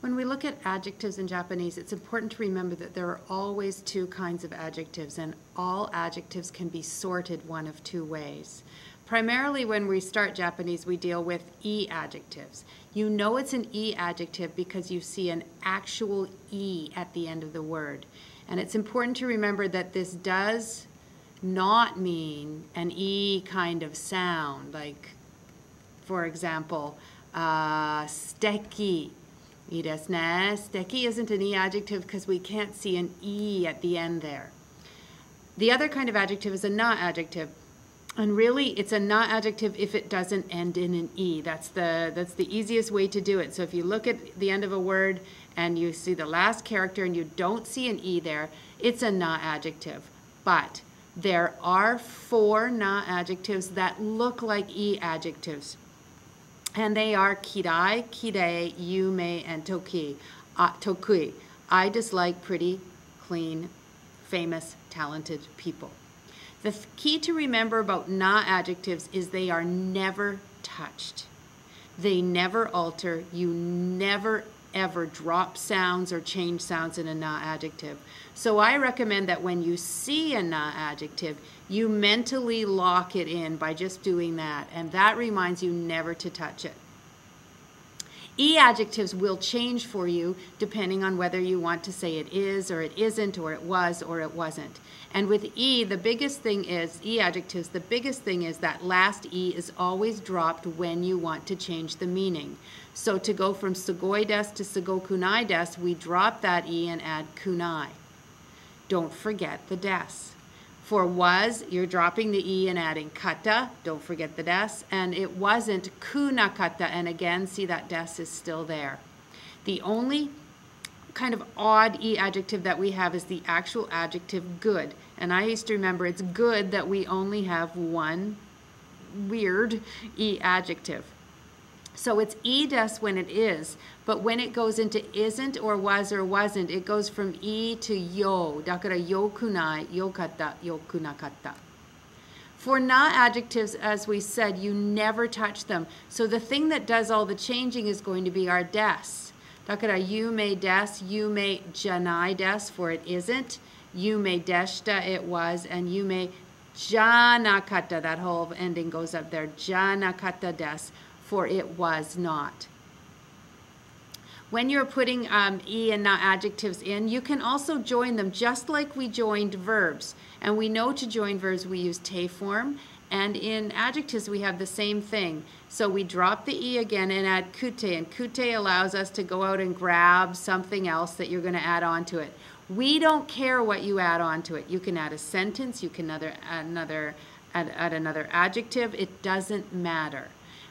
When we look at adjectives in Japanese, it's important to remember that there are always two kinds of adjectives, and all adjectives can be sorted one of two ways. Primarily when we start Japanese, we deal with E adjectives. You know it's an E adjective because you see an actual E at the end of the word. And it's important to remember that this does not mean an E kind of sound, like, for example, suteki. いいですね. Suteki isn't an E adjective because we can't see an E at the end there. The other kind of adjective is a na adjective. And really, it's a na adjective if it doesn't end in an E. That's the easiest way to do it. So if you look at the end of a word and you see the last character and you don't see an E there, it's a na adjective. But there are 4 na adjectives that look like E adjectives. And they are kirai, kirei, yume, and tokui. I dislike pretty, clean, famous, talented people. The key to remember about na adjectives is they are never touched. They never alter. You never ever drop sounds or change sounds in a na adjective. So I recommend that when you see a na adjective, you mentally lock it in by just doing that, and that reminds you never to touch it. E adjectives will change for you depending on whether you want to say it is or it isn't or it was or it wasn't. And with E, the biggest thing is, E adjectives, the biggest thing is that last E is always dropped when you want to change the meaning. So to go from sugoi desu to sugokunai desu, we drop that E and add kunai. Don't forget the desu. For was, you're dropping the E and adding kata. Don't forget the desu. And it wasn't kunakata. And again, see that desu is still there. The only kind of odd E adjective that we have is the actual adjective good. And I used to remember it's good that we only have one weird E adjective. So it's E desu when it is, but when it goes into isn't or was or wasn't, it goes from E to yo. Dakara yokunai, yokata, yokunakata. For na adjectives, as we said, you never touch them. So the thing that does all the changing is going to be our desu. Dakara yume desu, yume janai desu, for it isn't. Yume deshita, it was, and yume janakata, that whole ending goes up there. Janakata desu, for it was not. When you're putting E and na adjectives in, you can also join them just like we joined verbs. And we know to join verbs we use te form, and in adjectives we have the same thing. So we drop the E again and add kute, and kute allows us to go out and grab something else that you're going to add on to it. We don't care what you add on to it. You can add a sentence, you can add another adjective, it doesn't matter.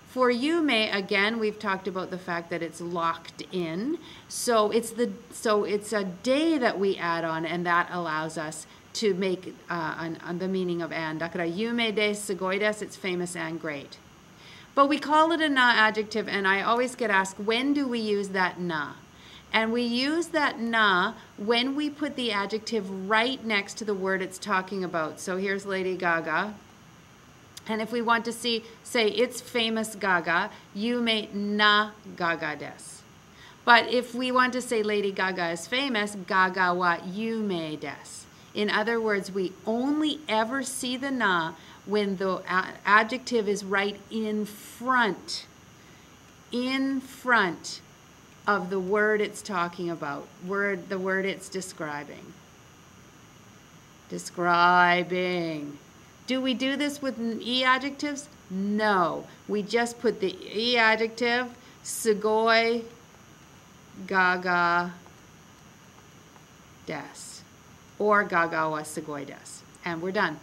For yume, again, we've talked about the fact that it's locked in. So it's a day that we add on, and that allows us to make the meaning of and. Dakara yume desu, sugoi desu, it's famous and great. But we call it a na adjective, and I always get asked, when do we use that na? And we use that na when we put the adjective right next to the word it's talking about. So here's Lady Gaga. And if we want to say it's famous Gaga, yume na Gaga desu. But if we want to say Lady Gaga is famous, Gaga wa yume desu. In other words, we only ever see the na when the adjective is right in front of the word it's talking about, the word it's describing. Do we do this with E adjectives? No. We just put the E adjective, sugoi, gaga, desu, or gaga wa sugoi desu, and we're done.